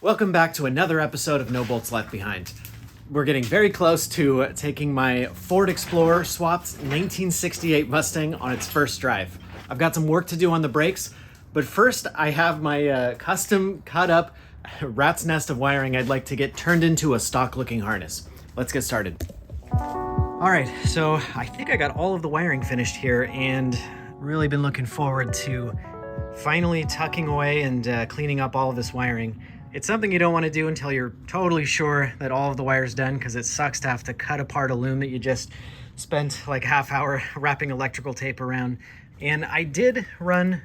Welcome back to another episode of No Bolts Left Behind. We're getting very close to taking my Ford Explorer swapped 1968 Mustang on its first drive. I've got some work to do on the brakes, but first I have my custom cut up rat's nest of wiring I'd like to get turned into a stock looking harness. Let's get started. All right, so I think I got all of the wiring finished here and really been looking forward to finally tucking away and cleaning up all of this wiring. It's something you don't want to do until you're totally sure that all of the wire's done, because it sucks to have to cut apart a loom that you just spent like half hour wrapping electrical tape around. And I did run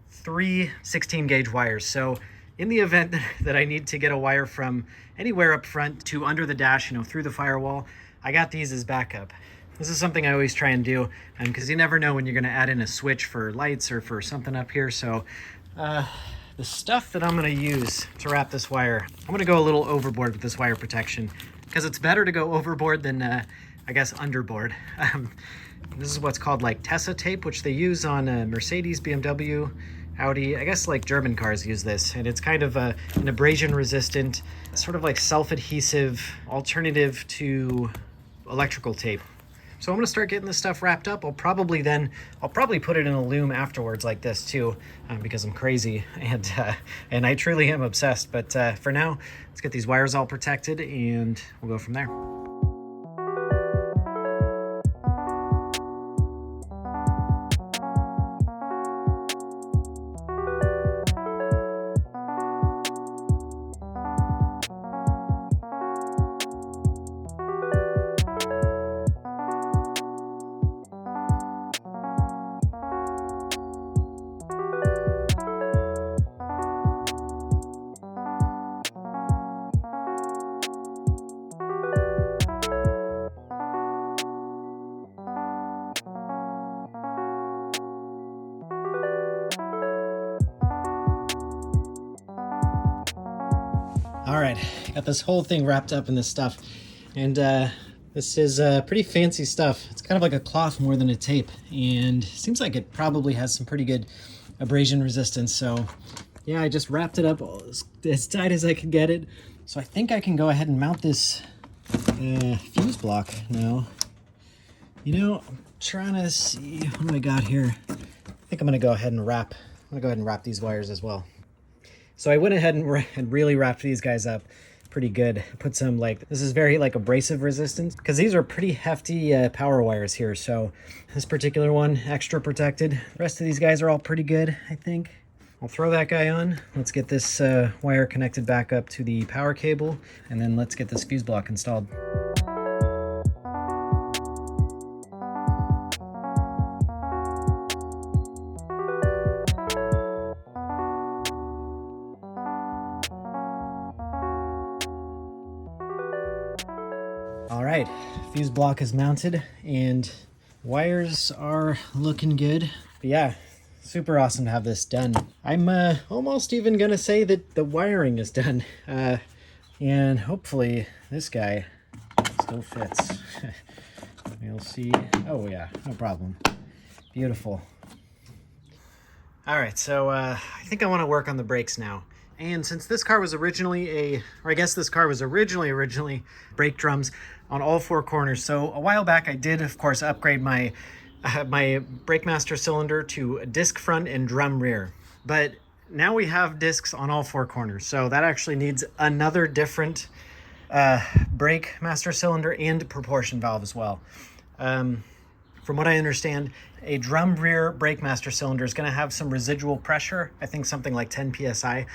3 16 gauge wires. So in the event that I need to get a wire from anywhere up front to under the dash, through the firewall, I got these as backup. This is something I always try and do because you never know when you're going to add in a switch for lights or for something up here. So the stuff that I'm going to use to wrap this wire, I'm going to go a little overboard with this wire protection because it's better to go overboard than, I guess, underboard. This is what's called like Tessa tape, which they use on Mercedes, BMW, Audi. I guess like German cars use this, and it's kind of an abrasion resistant, sort of like self-adhesive alternative to electrical tape. So I'm gonna start getting this stuff wrapped up. I'll probably put it in a loom afterwards like this too, because I'm crazy and I truly am obsessed. But for now, let's get these wires all protected and we'll go from there. All right, got this whole thing wrapped up in this stuff, and this is pretty fancy stuff. It's kind of like a cloth more than a tape, and seems like it probably has some pretty good abrasion resistance. So yeah, I just wrapped it up as tight as I could get it. So I think I can go ahead and mount this fuse block now. I'm trying to see what I got here. I think I'm gonna go ahead and wrap these wires as well. So I went ahead and really wrapped these guys up pretty good. Put some this is very abrasive resistance, because these are pretty hefty power wires here. So this particular one, extra protected. The rest of these guys are all pretty good, I think. I'll throw that guy on. Let's get this wire connected back up to the power cable, and then let's get this fuse block installed. All right, fuse block is mounted and wires are looking good. But yeah, super awesome to have this done. I'm almost even gonna say that the wiring is done. And hopefully this guy still fits. We'll see. Oh yeah, no problem. Beautiful. All right, so I think I wanna work on the brakes now. And since this car was originally originally brake drums on all 4 corners. So a while back I did, of course, upgrade my brake master cylinder to disc front and drum rear. But now we have discs on all 4 corners. So that actually needs another different brake master cylinder and proportion valve as well. From what I understand, a drum rear brake master cylinder is going to have some residual pressure. I think something like 10 psi.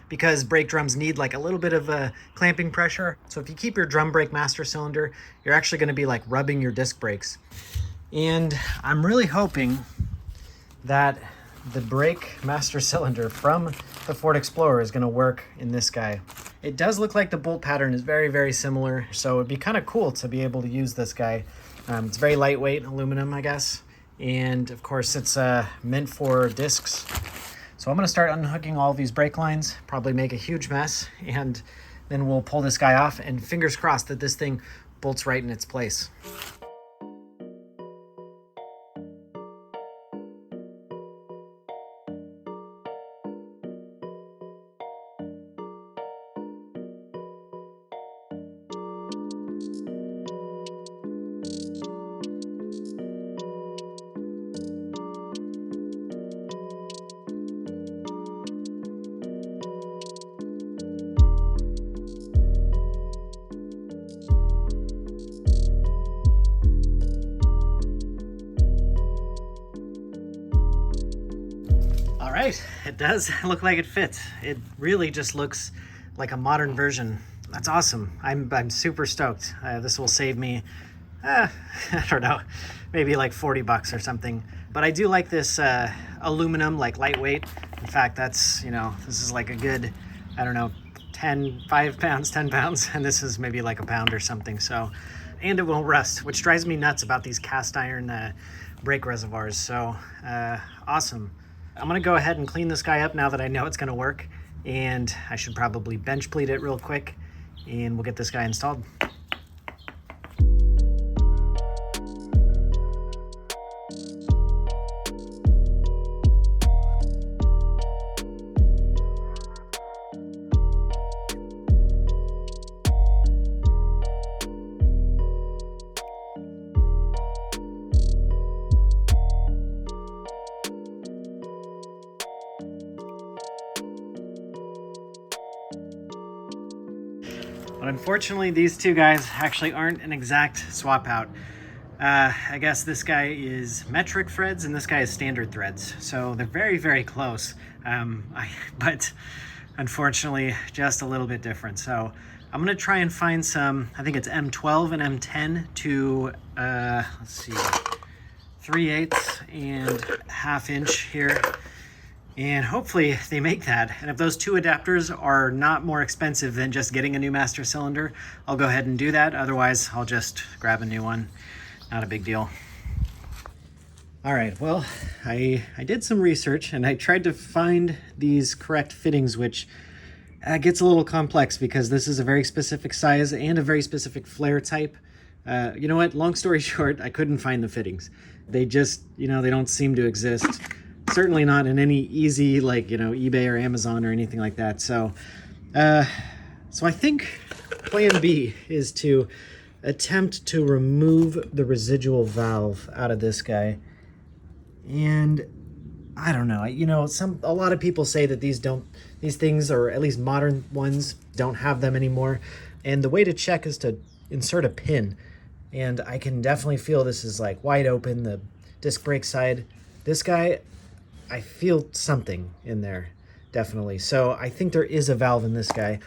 Because brake drums need a little bit of clamping pressure. So if you keep your drum brake master cylinder, you're actually going to be rubbing your disc brakes. And I'm really hoping that the brake master cylinder from the Ford Explorer is going to work in this guy. It does look like the bolt pattern is very, very similar. So it'd be kind of cool to be able to use this guy. It's very lightweight aluminum, I guess. And of course it's meant for discs. So I'm going to start unhooking all these brake lines, probably make a huge mess, and then we'll pull this guy off, and fingers crossed that this thing bolts right in its place. it does look like it fits. It really just looks like a modern version. That's awesome. I'm super stoked. This will save me, I don't know, maybe like 40 bucks or something. But I do like this aluminum, like lightweight. In fact, that's, this is like a good, I don't know, 5 pounds, 10 pounds. And this is maybe like a pound or something. So, and it won't rust, which drives me nuts about these cast iron brake reservoirs. So awesome. I'm gonna go ahead and clean this guy up now that I know it's gonna work. And I should probably bench pleat it real quick and we'll get this guy installed. But unfortunately, these two guys actually aren't an exact swap out. I guess this guy is metric threads and this guy is standard threads. So they're very, very close. But unfortunately, just a little bit different. So I'm gonna try and find some, I think it's M12 and M10 to, let's see, 3/8 and 1/2 inch here. And hopefully they make that. And if those two adapters are not more expensive than just getting a new master cylinder, I'll go ahead and do that. Otherwise, I'll just grab a new one. Not a big deal. All right, well, I did some research and I tried to find these correct fittings, which gets a little complex because this is a very specific size and a very specific flare type. You know what, long story short, I couldn't find the fittings. They just, they don't seem to exist. Certainly not in any easy, like, eBay or Amazon or anything like that. So, so I think plan B is to attempt to remove the residual valve out of this guy. And I don't know, a lot of people say that these things, or at least modern ones, don't have them anymore. And the way to check is to insert a pin. And I can definitely feel this is like wide open, the disc brake side. This guy, I feel something in there, definitely. So I think there is a valve in this guy.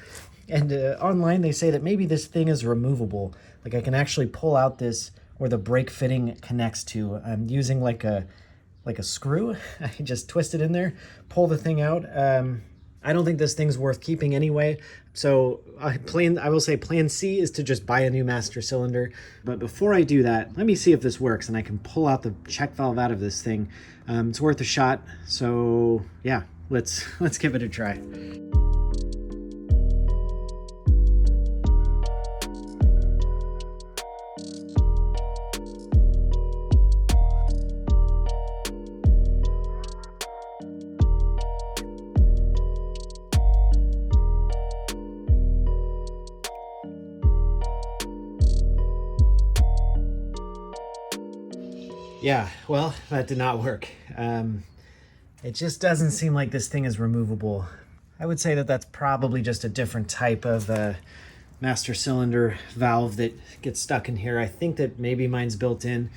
And online they say that maybe this thing is removable. Like I can actually pull out this where the brake fitting connects to. I'm using like a screw. I just twist it in there, pull the thing out. I don't think this thing's worth keeping anyway. So I will say plan C is to just buy a new master cylinder. But before I do that, let me see if this works and I can pull out the check valve out of this thing. It's worth a shot. So yeah, let's give it a try. Yeah, well, that did not work. It just doesn't seem like this thing is removable. I would say that that's probably just a different type of master cylinder valve that gets stuck in here. I think that maybe mine's built in.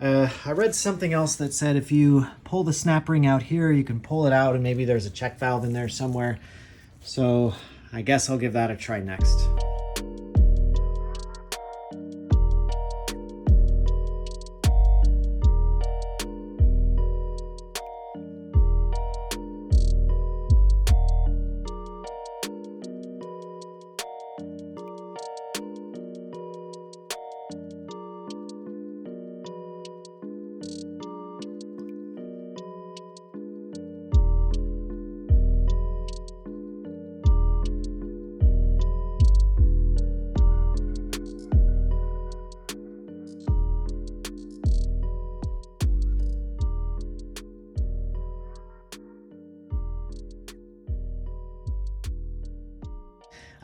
I read something else that said if you pull the snap ring out here, you can pull it out and maybe there's a check valve in there somewhere. So I guess I'll give that a try next.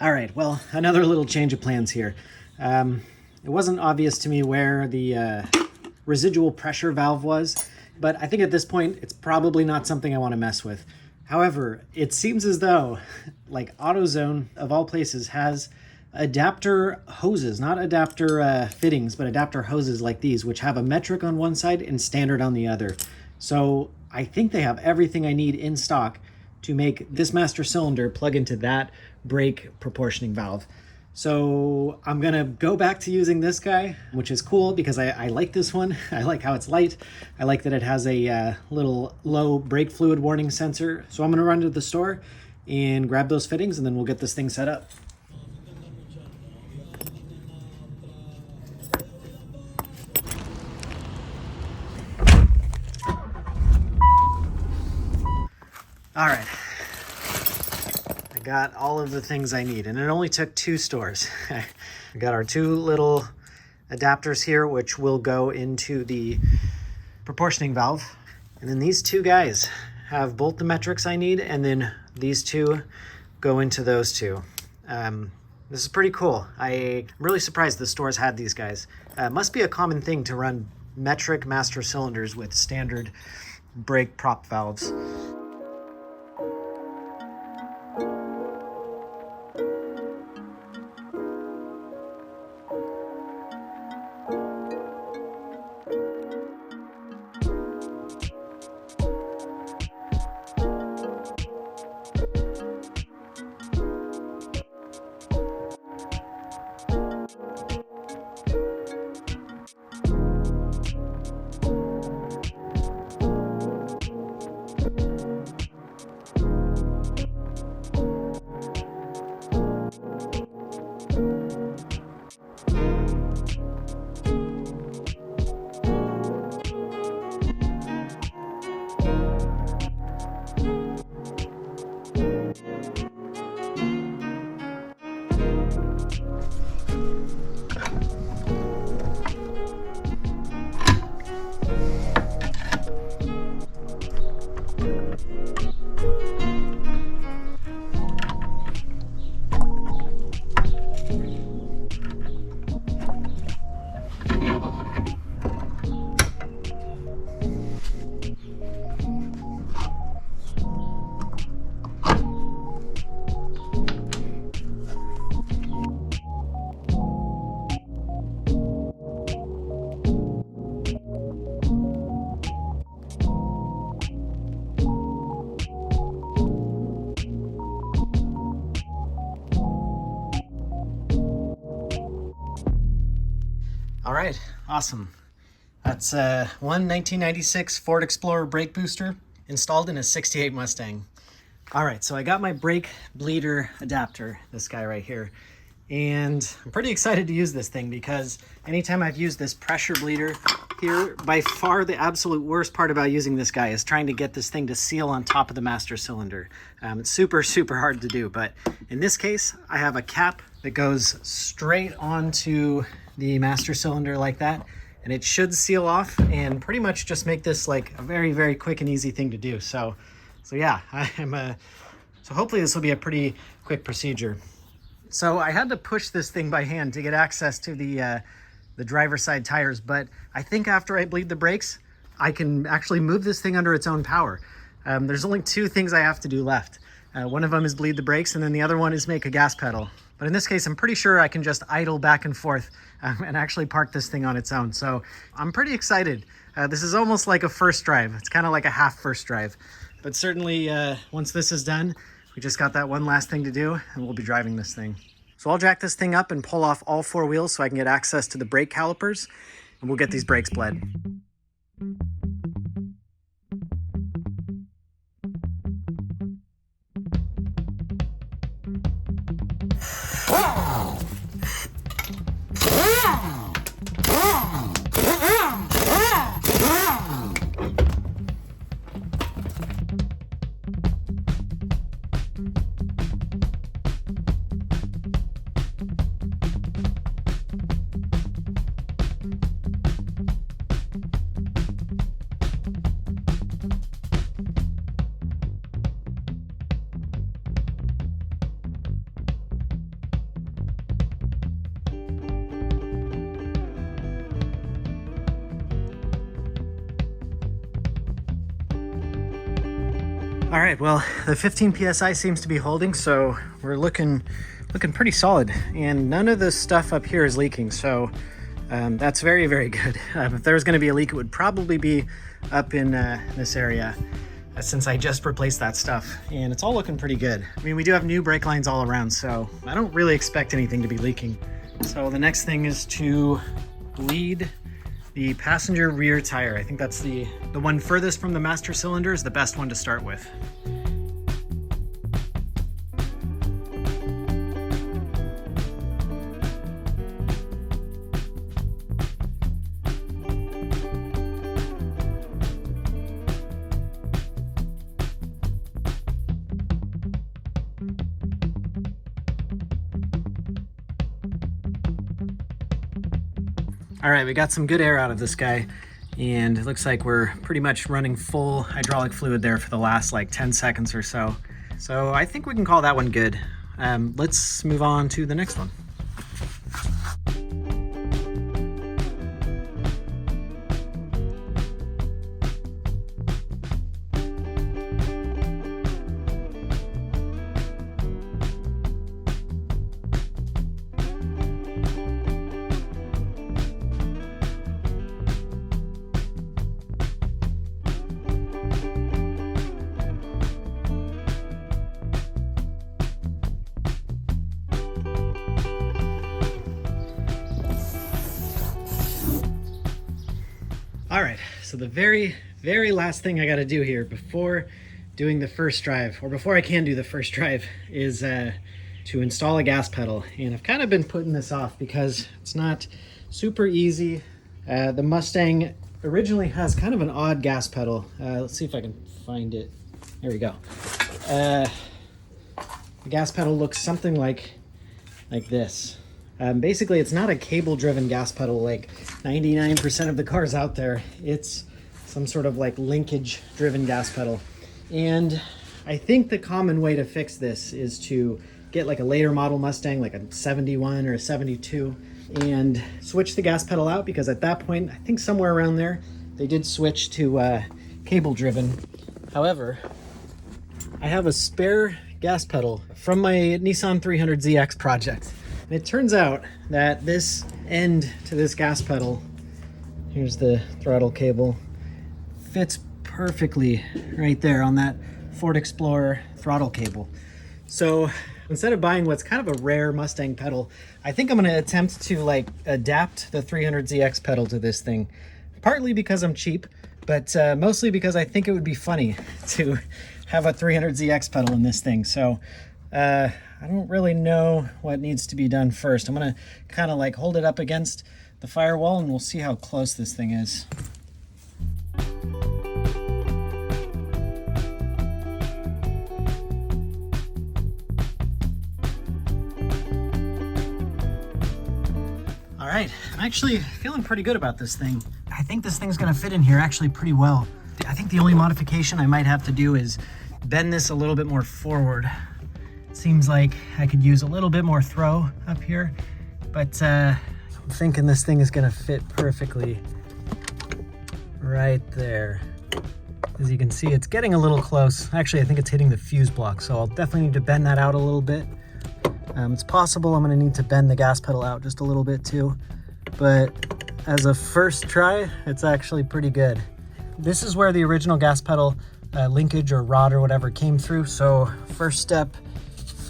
All right, well, another little change of plans here. It wasn't obvious to me where the residual pressure valve was, but I think at this point, it's probably not something I want to mess with. However, it seems as though, like AutoZone, of all places, has adapter hoses, not adapter fittings, but adapter hoses like these, which have a metric on one side and standard on the other. So I think they have everything I need in stock to make this master cylinder plug into that brake proportioning valve. So I'm gonna go back to using this guy, which is cool because I like this one. I like how it's light. I like that it has a little low brake fluid warning sensor. So I'm gonna run to the store and grab those fittings, and then we'll get this thing set up. All right, I got all of the things I need, and it only took 2 stores. We got our 2 little adapters here, which will go into the proportioning valve. And then these 2 guys have both the metrics I need, and then these 2 go into those 2. This is pretty cool. I'm really surprised the stores had these guys. Must be a common thing to run metric master cylinders with standard brake prop valves. All right, awesome. That's one 1996 Ford Explorer brake booster installed in a 68 Mustang. All right, so I got my brake bleeder adapter, this guy right here. And I'm pretty excited to use this thing because anytime I've used this pressure bleeder here, by far the absolute worst part about using this guy is trying to get this thing to seal on top of the master cylinder. It's super, super hard to do, but in this case, I have a cap that goes straight onto the master cylinder like that, and it should seal off and pretty much just make this like a very, very quick and easy thing to do. So yeah, so hopefully this will be a pretty quick procedure. So I had to push this thing by hand to get access to the driver's side tires, but I think after I bleed the brakes, I can actually move this thing under its own power. There's only 2 things I have to do left. One of them is bleed the brakes, and then the other one is make a gas pedal. But in this case, I'm pretty sure I can just idle back and forth and actually park this thing on its own. So I'm pretty excited. This is almost like a first drive. It's kind of like a half first drive. But certainly once this is done, we just got that one last thing to do, and we'll be driving this thing. So I'll jack this thing up and pull off all 4 wheels so I can get access to the brake calipers, and we'll get these brakes bled. All right, well, the 15 PSI seems to be holding, so we're looking pretty solid, and none of the stuff up here is leaking, so That's very, very good. If there was going to be a leak, it would probably be up in this area, since I just replaced that stuff, and it's all looking pretty good. I mean, we do have new brake lines all around, so I don't really expect anything to be leaking. So the next thing is to bleed the passenger rear tire. I think that's the one furthest from the master cylinder is the best one to start with. All right, we got some good air out of this guy, and it looks like we're pretty much running full hydraulic fluid there for the last like 10 seconds or so. So I think we can call that one good. Let's move on to the next one. All right, so the very, very last thing I got to do here before doing the first drive, or before I can do the first drive, is to install a gas pedal. And I've kind of been putting this off because it's not super easy. The Mustang originally has kind of an odd gas pedal. Let's see if I can find it. There we go. The gas pedal looks something like this. Basically, it's not a cable-driven gas pedal like 99% of the cars out there. It's some sort of like linkage-driven gas pedal. And I think the common way to fix this is to get like a later model Mustang, like a 71 or a 72, and switch the gas pedal out, because at that point, I think somewhere around there, they did switch to cable-driven. However, I have a spare gas pedal from my Nissan 300ZX project. And it turns out that this end to this gas pedal, here's the throttle cable, fits perfectly right there on that Ford Explorer throttle cable. So instead of buying what's kind of a rare Mustang pedal, I think I'm going to attempt to like adapt the 300ZX pedal to this thing. Partly because I'm cheap, but mostly because I think it would be funny to have a 300ZX pedal in this thing. So I don't really know what needs to be done first. I'm gonna kind of like hold it up against the firewall and we'll see how close this thing is. All right, I'm actually feeling pretty good about this thing. I think this thing's gonna fit in here actually pretty well. I think the only modification I might have to do is bend this a little bit more forward. Seems like I could use a little bit more throw up here, but I'm thinking this thing is gonna fit perfectly right there. As you can see, it's getting a little close. Actually, I think it's hitting the fuse block, so I'll definitely need to bend that out a little bit. It's possible I'm gonna need to bend the gas pedal out just a little bit too, but as a first try, it's actually pretty good. This is where the original gas pedal linkage or rod or whatever came through, so first step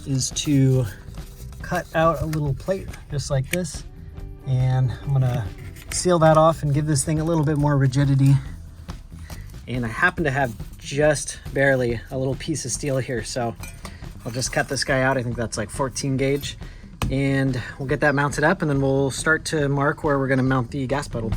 is to cut out a little plate just like this, and I'm gonna seal that off and give this thing a little bit more rigidity. And I happen to have just barely a little piece of steel here, so I'll just cut this guy out. I think that's like 14 gauge, and we'll get that mounted up, and then we'll start to mark where we're gonna mount the gas pedal.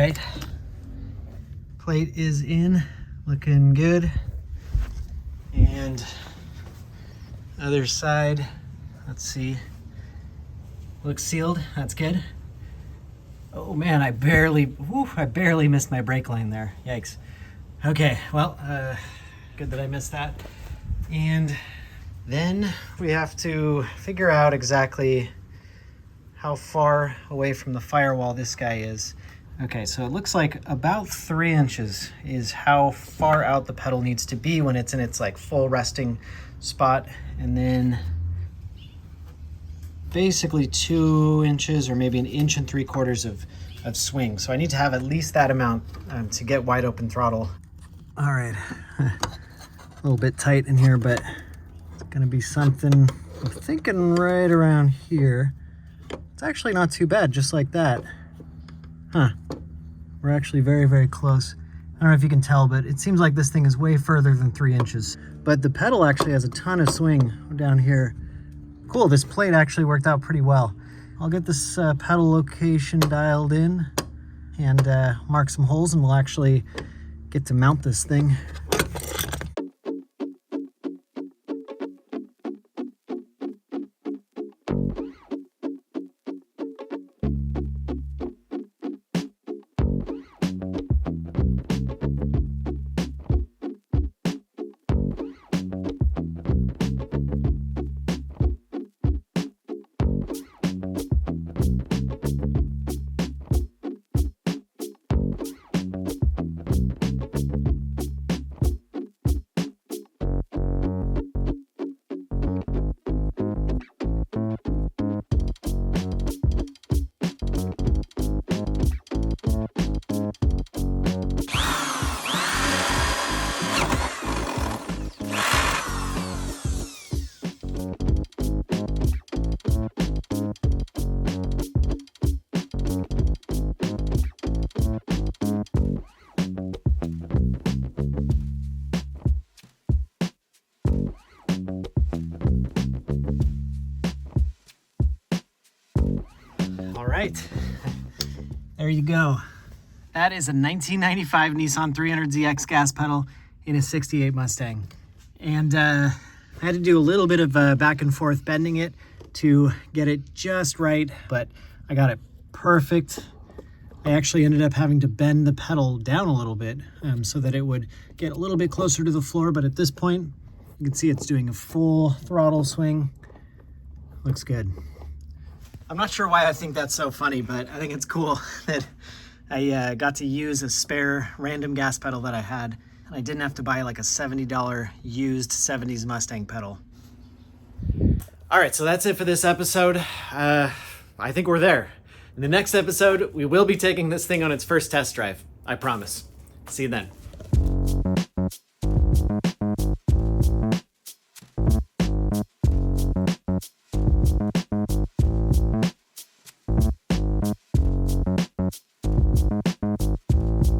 right. Plate is in, looking good. And other side, let's see. Looks sealed, that's good. Oh man, I barely missed my brake line there. Yikes. Okay, well, good that I missed that. And then we have to figure out exactly how far away from the firewall this guy is. Okay, so it looks like about 3 inches is how far out the pedal needs to be when it's in its like full resting spot. And then basically 2 inches or maybe 1 3/4 inches of swing. So I need to have at least that amount to get wide open throttle. All right, a little bit tight in here, but it's gonna be something, I'm thinking right around here. It's actually not too bad, just like that. Huh, we're actually very, very close. I don't know if you can tell, but it seems like this thing is way further than 3 inches. But the pedal actually has a ton of swing down here. Cool, this plate actually worked out pretty well. I'll get this pedal location dialed in and mark some holes, and we'll actually get to mount this thing. All right, there you go. That is a 1995 Nissan 300ZX gas pedal in a 68 Mustang. And I had to do a little bit of back and forth bending it to get it just right, but I got it perfect. I actually ended up having to bend the pedal down a little bit so that it would get a little bit closer to the floor, but at this point, you can see it's doing a full throttle swing. Looks good. I'm not sure why I think that's so funny, but I think it's cool that I got to use a spare random gas pedal that I had, and I didn't have to buy like a $70 used 70s Mustang pedal. All right, so that's it for this episode. I think we're there. In the next episode, we will be taking this thing on its first test drive. I promise. See you then.